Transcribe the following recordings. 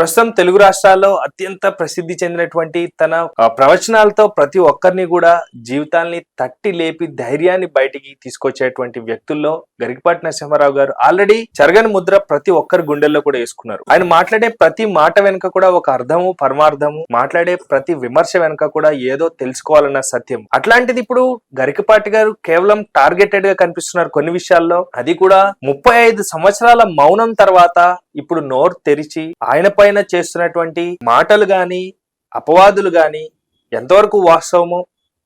ప్రస్తుతం తెలుగు రాష్ట్రాల్లో అత్యంత ప్రసిద్ధి చెందినటువంటి తన ప్రవచనాలతో ప్రతి ఒక్కరిని కూడా జీవితాల్ని తట్టి లేపి ధైర్యాన్ని బయటికి తీసుకొచ్చేటువంటి వ్యక్తుల్లో గరికపాటి నరసింహారావు గారు ఆల్రెడీ చెరగని ముద్ర ప్రతి ఒక్కరి గుండెల్లో కూడా వేసుకున్నారు. ఆయన మాట్లాడే ప్రతి మాట వెనుక కూడా ఒక అర్థము పరమార్థము, మాట్లాడే ప్రతి విమర్శ వెనుక కూడా ఏదో తెలుసుకోవాలన్న సత్యం. అట్లాంటిది ఇప్పుడు గరికపాటి గారు కేవలం టార్గెటెడ్ గా కనిపిస్తున్నారు కొన్ని విషయాల్లో. అది కూడా 35 సంవత్సరాల మౌనం తర్వాత ఇప్పుడు నోరు తెరిచి ఆయన పైన చేస్తున్నటువంటి మాటలు గాని అపవాదులు గాని ఎంతవరకు వాస్తవమో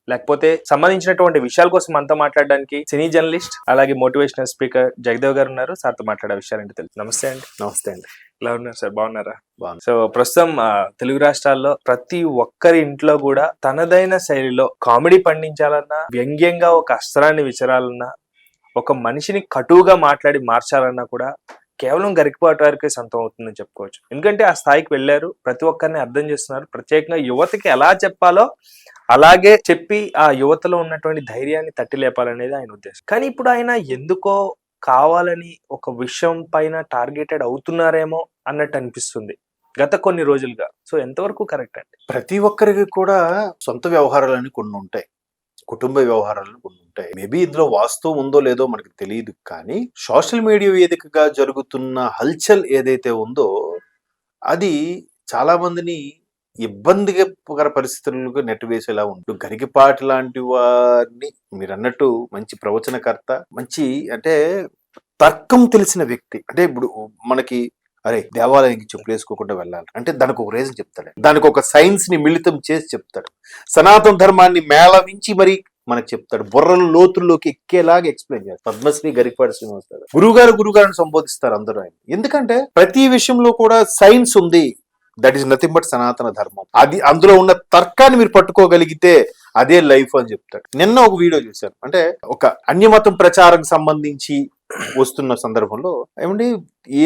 లేకపోతే సంబంధించినటువంటి విషయాల కోసం అంతా మాట్లాడడానికి సినీ జర్నలిస్ట్ అలాగే మోటివేషనల్ స్పీకర్ జగదేవ్ గారు ఉన్నారు. సార్తో మాట్లాడే విషయాలంటే తెలుసు. నమస్తే అండి. నమస్తే అండి. ఎలా ఉన్నారు సార్? బాగున్నారా? సో ప్రస్తుతం తెలుగు రాష్ట్రాల్లో ప్రతి ఒక్కరి ఇంట్లో కూడా తనదైన శైలిలో కామెడీ పండించాలన్నా, వ్యంగ్యంగా ఒక అస్త్రాన్ని విచరాలన్నా, ఒక మనిషిని కటువుగా మాట్లాడి మార్చాలన్నా కూడా కేవలం గరికపాటి వారికి సొంతం అవుతుందని చెప్పుకోవచ్చు. ఎందుకంటే ఆ స్థాయికి వెళ్ళారు, ప్రతి ఒక్కరిని అర్థం చేస్తున్నారు. ప్రత్యేకంగా యువతకి ఎలా చెప్పాలో అలాగే చెప్పి ఆ యువతలో ఉన్నటువంటి ధైర్యాన్ని తట్టి లేపాలనేది ఆయన ఉద్దేశం. కానీ ఇప్పుడు ఆయన ఎందుకో కావాలని ఒక విషయం పైన టార్గెటెడ్ అవుతున్నారేమో అన్నట్టు అనిపిస్తుంది గత కొన్ని రోజులుగా. సో ఎంతవరకు కరెక్ట్ అండి? ప్రతి ఒక్కరికి కూడా సొంత వ్యవహారాలని కొన్ని ఉంటాయి, కుటుంబ వ్యవహారాలను కొన్ని ఉంటాయి. మేబీ ఇందులో వాస్తవం ఉందో లేదో మనకు తెలియదు, కానీ సోషల్ మీడియా వేదికగా జరుగుతున్న హల్చల్ ఏదైతే ఉందో అది చాలా మందిని ఇబ్బందికర పరిస్థితులకు నెట్టివేసేలా ఉంటుంది. గరికపాటి లాంటి వారిని మీరు అన్నట్టు మంచి ప్రవచనకర్త, మంచి అంటే తర్కం తెలిసిన వ్యక్తి. అంటే ఇప్పుడు మనకి అరే దేవాలయానికి చెప్పులు వేసుకోకుండా వెళ్ళాలి అంటే దానికి ఒక రీజన్ చెప్తాడు, దానికి ఒక సైన్స్ ని మిళితం చేసి చెప్తాడు, సనాతన ధర్మాన్ని మేళవించి మరి మనకు చెప్తాడు, బుర్రల లోతుల్లోకి ఎక్కేలాగా ఎక్స్ప్లెయిన్ చేస్తారు. పద్మశ్రీ గరికపాటి శ్రీనివాస్ గారు గురుగారిని సంబోధిస్తారు అందరూ ఆయన. ఎందుకంటే ప్రతి విషయంలో కూడా సైన్స్ ఉంది, దట్ ఈస్ నథింగ్ బట్ సనాతన ధర్మం. అది అందులో ఉన్న తర్కాన్ని మీరు పట్టుకోగలిగితే అదే లైఫ్ అని చెప్తాడు. నిన్న ఒక వీడియో చూశాను, అంటే ఒక అన్యమతం ప్రచారం సంబంధించి వస్తున్న సందర్భంలో ఏమండి,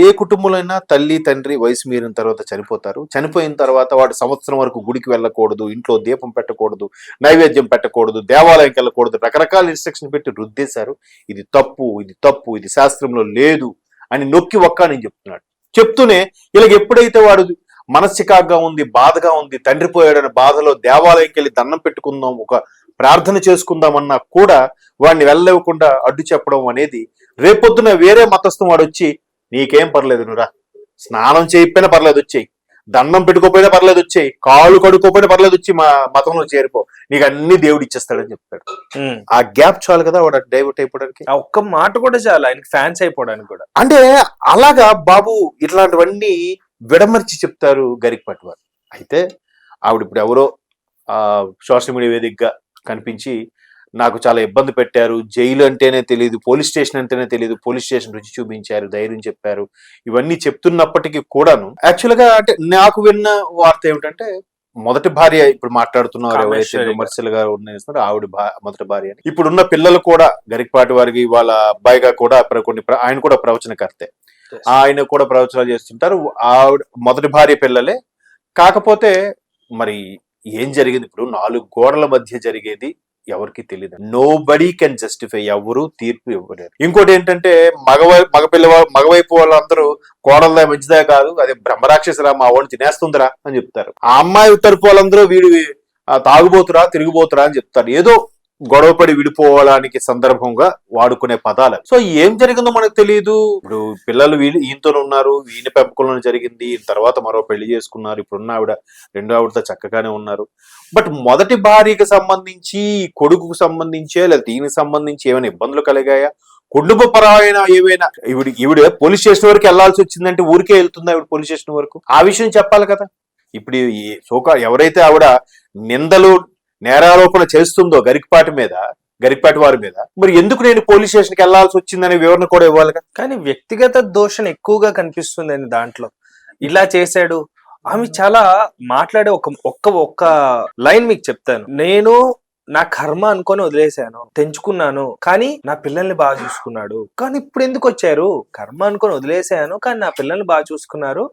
ఏ కుటుంబంలో అయినా తల్లి తండ్రి వయసు మీరిన తర్వాత చనిపోతారు. చనిపోయిన తర్వాత వాడు సంవత్సరం వరకు గుడికి వెళ్ళకూడదు, ఇంట్లో దీపం పెట్టకూడదు, నైవేద్యం పెట్టకూడదు, దేవాలయంకి వెళ్ళకూడదు, రకరకాల ఇన్స్ట్రక్షన్ పెట్టి రుద్దేశారు. ఇది తప్పు, ఇది తప్పు, ఇది శాస్త్రంలో లేదు అని నొక్కి ఒక్కాని చెప్తున్నాడు. చెప్తూనే ఇలాగ ఎప్పుడైతే వాడు మనస్సికాగ్గా ఉంది, బాధగా ఉంది, తండ్రి పోయాడని బాధలో దేవాలయంకి వెళ్ళి దండం పెట్టుకుందాం, ఒక ప్రార్థన చేసుకుందామన్నా కూడా వాడిని వెళ్ళలేకుండా అడ్డు చెప్పడం అనేది, రేపొద్దున వేరే మతస్థం వాడు వచ్చి నీకేం పర్లేదు, నువ్వురా, స్నానం చేయకపోయినా పర్లేదు వచ్చేయి, దండం పెట్టుకోపోయినా పర్లేదు వచ్చేయి, కాళ్ళు కడుక్కోపోయినా పర్లేదు వచ్చి మా మతంలో చేరిపో, నీకు అన్ని దేవుడు ఇచ్చేస్తాడని చెప్తాడు. ఆ గ్యాప్ చాలు కదా వాడు డైవర్ట్ అయిపోవడానికి. ఆ ఒక్క మాట కూడా చాలు ఆయనకి ఫ్యాన్స్ అయిపోవడానికి కూడా. అంటే అలాగా బాబు ఇట్లాంటివన్నీ విడమర్చి చెప్తారు గరికపాటి వారు. అయితే ఆవిడ ఇప్పుడు ఎవరో సోషల్ మీడియా వేదికగా కనిపించి నాకు చాలా ఇబ్బంది పెట్టారు, జైలు అంటేనే తెలియదు, పోలీస్ స్టేషన్ అంటేనే తెలియదు, పోలీస్ స్టేషన్ రుచి చూపించారు, ధైర్యం చెప్పారు, ఇవన్నీ చెప్తున్నప్పటికీ కూడాను యాక్చువల్గా అంటే నాకు విన్న వార్త ఏమిటంటే మొదటి భార్య ఇప్పుడు మాట్లాడుతున్నారు ఎవరైతే విమర్శలుగా ఉన్నారో ఆవిడ మొదటి భార్య అని. ఇప్పుడున్న పిల్లలు కూడా గరికపాటి వారికి వాళ్ళ అబ్బాయిగా కూడా కొన్ని ఆయన కూడా ప్రవచనకర్తే, ఆయన కూడా ప్రవచనాలు చేస్తుంటారు. ఆవిడ మొదటి భార్య పిల్లలే. కాకపోతే మరి ఏం జరిగింది, ఇప్పుడు 4 గోడల మధ్య జరిగేది ఎవరికి తెలియదు. నో బడీ కెన్ జస్టిఫై, ఎవరు తీర్పు ఇవ్వలేరు. ఇంకోటి ఏంటంటే మగవైపు వాళ్ళందరూ కోడలదా మంచిదా కాదు, అదే బ్రహ్మరాక్షసరా మా వాడిని తినేస్తుందిరా అని చెప్తారు. ఆ అమ్మాయి తరపు వాళ్ళందరూ వీడు తాగుబోతురా తిరిగిపోతురా అని చెప్తారు. ఏదో గొడవపడి విడిపోవడానికి సందర్భంగా వాడుకునే పదాలు. సో ఏం జరిగిందో మనకు తెలియదు. ఇప్పుడు పిల్లలు ఈయనతో ఉన్నారు, ఈయన పెంపకంలో జరిగింది, తర్వాత మరో పెళ్లి చేసుకున్నారు, ఇప్పుడున్న ఆవిడ రెండో ఆవిడతో చక్కగానే ఉన్నారు. బట్ మొదటి భార్యకి సంబంధించి, కొడుకుకు సంబంధించే లేదా దీనికి సంబంధించి ఏమైనా ఇబ్బందులు కలిగాయా, కుటుంబపరమైన ఏమైనా ఈవిడ పోలీస్ స్టేషన్ వరకు వెళ్లాల్సి వచ్చిందంటే ఊరికే వెళ్తుందా ఆవిడ పోలీస్ స్టేషన్ వరకు? ఆ విషయం చెప్పాలి కదా. ఇప్పుడు ఎవరైతే ఆవిడ నిందలు నేరారోపణ చేస్తుందో గరికపాటి వారి మీద, మరి ఎందుకు నేను పోలీస్ స్టేషన్కి వెళ్లాల్సి వచ్చిందనే వివరణ కూడా ఇవ్వాలిగా. కానీ వ్యక్తిగత దోషం ఎక్కువగా కనిపిస్తుంది అండి దాంట్లో. ఇలా చేశాడు, ఆమె చాలా మాట్లాడే ఒక్క లైన్ మీకు చెప్తాను. నేను నా కర్మ అనుకొని వదిలేశాను, తెంచుకున్నాను, కానీ నా పిల్లల్ని బాగా చూసుకున్నాడు. కానీ ఇప్పుడు ఎందుకు వచ్చారు? కర్మ అనుకొని వదిలేశాను కానీ నా పిల్లల్ని బాగా చూసుకున్నారు,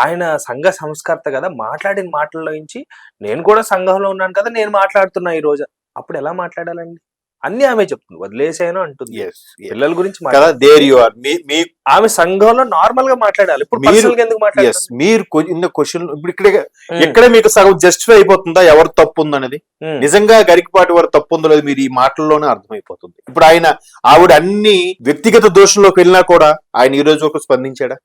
ఆయన సంఘ సంస్కర్త కదా, మాట్లాడిన మాటల్లో నుంచి నేను కూడా సంఘంలో ఉన్నాను కదా, నేను మాట్లాడుతున్నా ఈ రోజు. అప్పుడు ఎలా మాట్లాడాలండి? అన్ని ఆమె చెప్తుంది, వదిలేసాను అంటుంది. Yes, yes. పిల్లల గురించి కదా, దేర్ యు ఆర్. మీ ఆమె సంఘంలో నార్మల్ గా మాట్లాడాలి. ఇప్పుడు మీరు- పర్సనల్ గా ఎందుకు మాట్లాడాలి? మీరు ఇన్న క్వశ్చన్ ఇప్పుడు ఇక్కడే మీకు సగం జస్టిఫై అయిపోతుందా ఎవరు తప్పు ఉందనేది. నిజంగా గరికపాటి వారు తప్పు ఉందో లేదు మీరు ఈ మాటల్లోనే అర్థమైపోతుంది. ఇప్పుడు ఆవిడ అన్ని వ్యక్తిగత దోషంలోకి వెళ్ళినా కూడా ఆయన ఈ రోజు వరకు స్పందించాడా?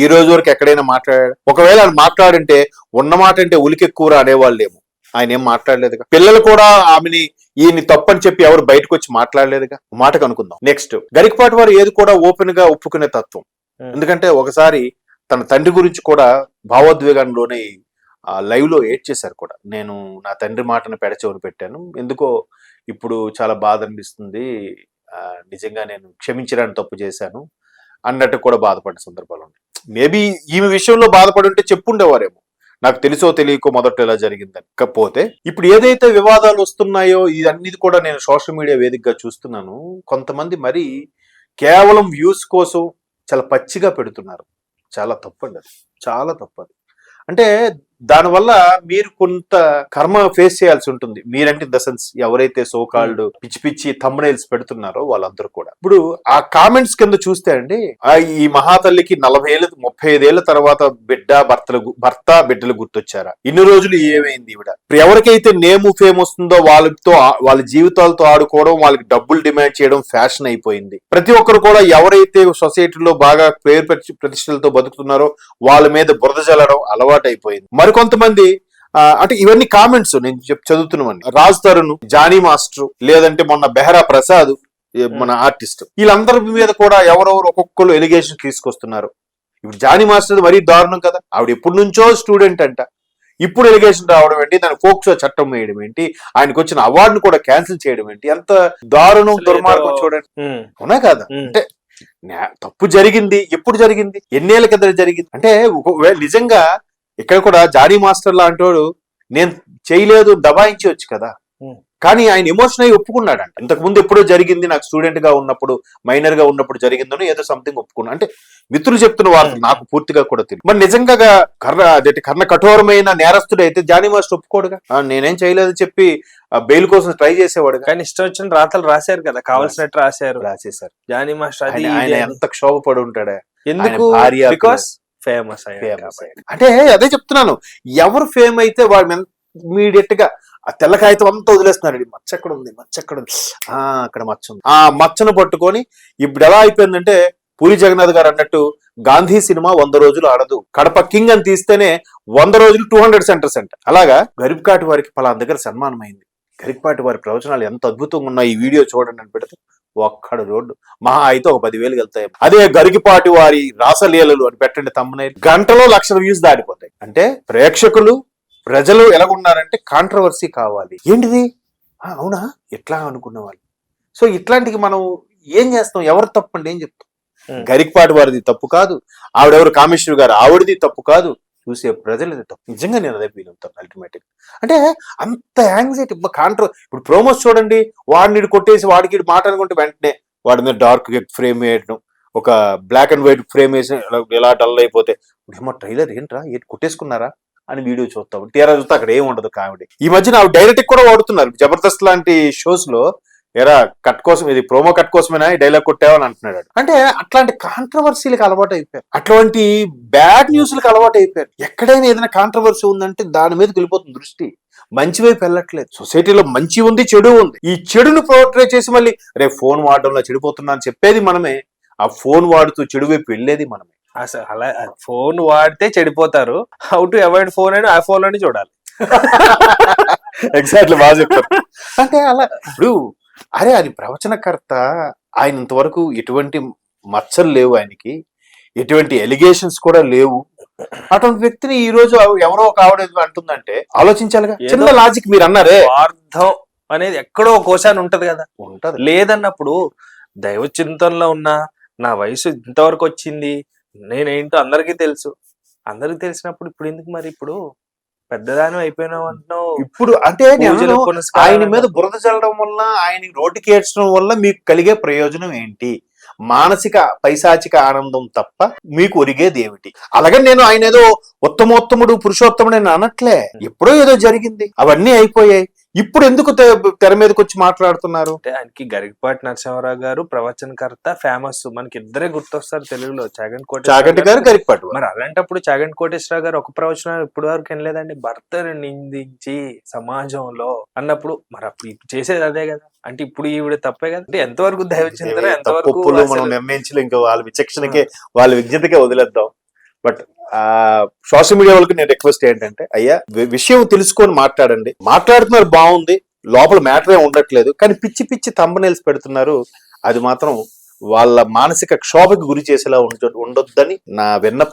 ఈ రోజు వరకు ఎక్కడైనా మాట్లాడాడా? ఒకవేళ ఆయన మాట్లాడంటే ఉన్న మాట అంటే ఉలికెక్కువరా అనేవాళ్ళేమో. ఆయన ఏం మాట్లాడలేదుగా. పిల్లలు కూడా ఆమెని ఈయన తప్పని చెప్పి ఎవరు బయటకు వచ్చి మాట్లాడలేదుగా. మాటకు అనుకుందాం. నెక్స్ట్, గరికపాటి వారు ఏది కూడా ఓపెన్ గా ఒప్పుకునే తత్వం. ఎందుకంటే ఒకసారి తన తండ్రి గురించి కూడా భావోద్వేగంలోనే లైవ్ లో ఏడ్చేశారు కూడా. నేను నా తండ్రి మాటను పెడచెవిని పెట్టాను, ఎందుకో ఇప్పుడు చాలా బాధ అనిపిస్తుంది, నిజంగా నేను క్షమించడానికి తప్పు చేశాను అన్నట్టు కూడా బాధపడ్డ సందర్భాలు ఉన్నాయి. మేబీ ఈమె విషయంలో బాధపడి ఉంటే చెప్పుండేవారేమో, నాకు తెలుసో తెలియకో మొదట ఇలా జరిగిందని. కాకపోతే ఇప్పుడు ఏదైతే వివాదాలు వస్తున్నాయో ఇదన్నీ కూడా నేను సోషల్ మీడియా వేదికగా చూస్తున్నాను. కొంతమంది మరి కేవలం వ్యూస్ కోసం చాలా పచ్చిగా పెడుతున్నారు. చాలా తప్పండి, అది చాలా తప్పదు. అంటే దానివల్ల మీరు కొంత కర్మ ఫేస్ చేయాల్సి ఉంటుంది. మీరంటే ఇన్ ద సెన్స్ ఎవరైతే సోకాల్డ్ పిచ్చి పిచ్చి థంబ్నెయిల్స్ పెడుతున్నారో వాళ్ళందరూ కూడా. ఇప్పుడు ఆ కామెంట్స్ కింద చూస్తే అండి, ఈ మహాతల్లికి 35 ఏళ్ల తర్వాత భర్త బిడ్డలు గుర్తొచ్చారా? ఇన్ని రోజులు ఏమైంది ఈవిడ? ఇప్పుడు ఎవరికైతే నేము ఫేమ్ వస్తుందో వాళ్ళ జీవితాలతో ఆడుకోవడం, వాళ్ళకి డబ్బులు డిమాండ్ చేయడం ఫ్యాషన్ అయిపోయింది. ప్రతి ఒక్కరు కూడా ఎవరైతే సొసైటీలో బాగా పేరు ప్రతిష్టలతో బతుకుతున్నారో వాళ్ళ మీద బురద జల్లడం అలవాటు అయిపోయింది. మరికొంతమంది అంటే ఇవన్నీ కామెంట్స్ నేను చదువుతున్నామని, రాజ్ తరుణ్, జానీ మాస్టర్, లేదంటే మొన్న బెహరా ప్రసాద్ మన ఆర్టిస్ట్, వీళ్ళందరి మీద కూడా ఎవరెవరు ఒక్కొక్కరు ఎలిగేషన్ తీసుకొస్తున్నారు. ఇప్పుడు జానీ మాస్టర్ మరీ దారుణం కదా. ఆవిడ ఎప్పటి నుంచో స్టూడెంట్ అంట, ఇప్పుడు ఎలిగేషన్ రావడం ఏంటి, దాని ఫోక్సో చట్టం వేయడం ఏంటి, ఆయనకు వచ్చిన అవార్డును కూడా క్యాన్సిల్ చేయడం ఏంటి, ఎంత దారుణం దుర్మార్గం చూడండి. అవునా కాదా? అంటే తప్పు జరిగింది, ఎప్పుడు జరిగింది, ఎన్నేళ్ల కింద జరిగింది. అంటే నిజంగా ఇక్కడ కూడా జానీ మాస్టర్ లాంటోడు నేను చేయలేదు దబాయించవచ్చు కదా, కానీ ఆయన ఎమోషన్ అయ్యి ఒప్పుకున్నాడంట. ఇంతకు ముందు ఎప్పుడో జరిగింది, నాకు స్టూడెంట్ గా ఉన్నప్పుడు, మైనర్ గా ఉన్నప్పుడు జరిగిందని ఏదో సంథింగ్ ఒప్పుకున్నా. అంటే మిత్రులు చెప్తున్న వార్తలు నాకు పూర్తిగా కూడా తెలియదు. మరి నిజంగా కర్ణ కఠోరమైన నేరస్తుడు అయితే జానీ మాస్టర్ ఒప్పుకోడుగా. నేనేం చేయలేదు చెప్పి బెయిల్ కోసం ట్రై చేసేవాడు. కానీ ఇష్టం వచ్చిన రాతలు రాశారు కదా, కావాల్సినట్టు రాసేశారు జానీ మాస్టర్. ఆయన ఎంత క్షోభపడి ఉంటాడా? ఎందుకు? బికాస్ ఫేమస్ అంటే అదే చెప్తున్నాను, ఎవరు ఫేమ్ అయితే వాడు ఇమీడియట్ గా ఆ తెల్ల కాగితం అంతా వదిలేస్తున్నాడు. మచ్చ ఎక్కడ ఉంది, మచ్చ ఎక్కడ ఉంది, అక్కడ మచ్చ ఉంది. ఆ మచ్చను పట్టుకొని ఇప్పుడు ఎలా అయిపోయిందంటే, పూరి జగన్నాథ్ గారు అన్నట్టు గాంధీ సినిమా 100 రోజులు ఆడదు, కడప కింగ్ అని తీస్తేనే 100 రోజులు 200 సెంటర్స్ అంట. అలాగా గరికపాటి వారికి పలానా దగ్గర సన్మానం అయింది. గరికపాటి వారి ప్రవచనాలు ఎంత అద్భుతంగా ఉన్నాయి, ఈ వీడియో చూడండి అని పెడితే ఒక్కడ రోడ్డు మహా అయితే ఒక 10,000 వెళ్తాయి. అదే గరికపాటి వారి రాసలీలలు అని పెట్టండి తమ్మునేరు, గంటలో 1,00,000 వ్యూస్ దాటిపోతాయి. అంటే ప్రేక్షకులు ప్రజలు ఎలాగున్నారంటే కాంట్రవర్సీ కావాలి. ఏంటిది అవునా ఎట్లా అనుకున్న వాళ్ళు. సో ఇట్లాంటివి మనం ఏం చేస్తాం? ఎవరు తప్పండి ఏం చెప్తాం? గరికపాటి వారిది తప్పు కాదు, ఆవిడెవరు కామేశ్వరి గారు ఆవిడది తప్పు కాదు, చూసే ప్రజలది తప్పు. నిజంగా నేను అదే ఫీల్ అవుతాను అల్టిమేట్గా. అంటే అంత యాంగ్జైటీ ఇప్పుడు ప్రోమోస్ చూడండి, వాడిని కొట్టేసి వాడికి మాట అనుకుంటే వెంటనే వాడి మీద డార్క్ ఫ్రేమ్ వేయడం, ఒక బ్లాక్ అండ్ వైట్ ఫ్రేమ్ వేసి ఎలా డల్ అయిపోతే ఏమో ట్రైలర్ ఏంట్రా ఏంటి కొట్టేసుకున్నారా అని వీడియో చూస్తాం. తీరా చూస్తే అక్కడ ఏమి ఉండదు కామెడీ. ఈ మధ్యన డైరెక్ట్ కూడా వాడుతున్నారు జబర్దస్త్ లాంటి షోస్ లో, ఎరా కట్ కోసం, ఇది ప్రోమో కట్ కోసమేనా ఈ డైలాగ్ కొట్టావని అంటున్నాడు. అంటే అట్లాంటి కాంట్రవర్సీలకు అలవాటు అయిపోయారు, అట్లాంటి బ్యాడ్ న్యూస్లకు అలవాటు అయిపోయారు. ఎక్కడైనా ఏదైనా కాంట్రవర్సీ ఉందంటే దాని మీదకి వెళ్ళిపోతుంది దృష్టి, మంచి వైపు వెళ్ళట్లేదు. సొసైటీలో మంచి ఉంది, చెడు ఉంది. ఈ చెడును పోర్ట్రే చేసి మళ్ళీ రేపు ఫోన్ వాడడంలో చెడిపోతున్నా అని చెప్పేది మనమే, ఆ ఫోన్ వాడుతూ చెడు వైపు వెళ్ళేది మనమే. అసలు అలా ఫోన్ వాడితే చెడిపోతారు, హౌ టు అవాయిడ్ ఫోన్ అని ఆ ఫోన్ లోనే చూడాలి. ఎగ్జాక్ట్లీ, బాగా చెప్పారు. అంటే అలా ఇప్పుడు అరే అది ప్రవచనకర్త, ఆయన ఇంతవరకు ఎటువంటి మచ్చలు లేవు, ఆయనకి ఎటువంటి ఎలిగేషన్స్ కూడా లేవు. అటువంటి వ్యక్తిని ఈ రోజు ఎవరో ఒక ఆవిడ అంటుందంటే ఆలోచించాలిగా. చిన్న లాజిక్ మీరు అన్నారే, అర్థం అనేది ఎక్కడో కోశాన్ని ఉంటది కదా, ఉంటది. లేదన్నప్పుడు దైవ చింతనలో ఉన్నా నా వయసు ఇంతవరకు వచ్చింది, నేనేంటో అందరికీ తెలుసు, అందరికి తెలిసినప్పుడు ఇప్పుడు ఎందుకు మరి ఇప్పుడు పెద్దదానం అయిపోయినావు అంటున్నావు. ఇప్పుడు అంటే ఆయన మీద బురద చల్లడం వల్ల, ఆయన రోడ్డుకి ఏడ్చడం వల్ల మీకు కలిగే ప్రయోజనం ఏంటి? మానసిక పైశాచిక ఆనందం తప్ప మీకు ఒరిగేది ఏమిటి? అలాగే నేను ఆయన ఏదో ఉత్తమోత్తముడు పురుషోత్తముడు అని అనట్లే, ఎప్పుడో ఏదో జరిగింది, అవన్నీ అయిపోయాయి. ఇప్పుడు ఎందుకు తెర మీదకి వచ్చి మాట్లాడుతున్నారు? అంటే ఆయనకి గరికపాటి నరసింహారావు గారు ప్రవచనకర్త ఫేమస్, మనకి ఇద్దరే గుర్తొస్తారు తెలుగులో, చాగంటి చాగంటి గారు, గరికపాటి వారు. మరి అలాంటప్పుడు చాగంటి కోటేశ్వరరావు గారు ఒక ప్రవచనం ఇప్పుడు వరకు వినలేదండి, భర్తను నిందించి సమాజంలో అన్నప్పుడు మరి అప్పుడు ఇప్పుడు చేసేది అదే కదా, అంటే ఇప్పుడు ఈవిడ తప్పే కదా, అంటే ఎంతవరకు దైవ చింతన, ఎంతవరకు తప్పులు మనం అసలు- నిర్ణయించలేం, ఇంకా వాళ్ళ విచక్షణకే వాళ్ళ విజ్ఞతకే వదిలేద్దాం. బట్ సోషల్ మీడియా వాళ్ళకి నేను రిక్వెస్ట్ ఏంటంటే, అయ్యా విషయం తెలుసుకొని మాట్లాడండి. మాట్లాడుతున్నారు బాగుంది, లోపల మ్యాటర్ ఏ ఉండట్లేదు, కానీ పిచ్చి పిచ్చి థంబ్నెయిల్స్ పెడుతున్నారు. అది మాత్రం వాళ్ళ మానసిక క్షోభకు గురి చేసేలా ఉండొద్దని నా విన్నపం.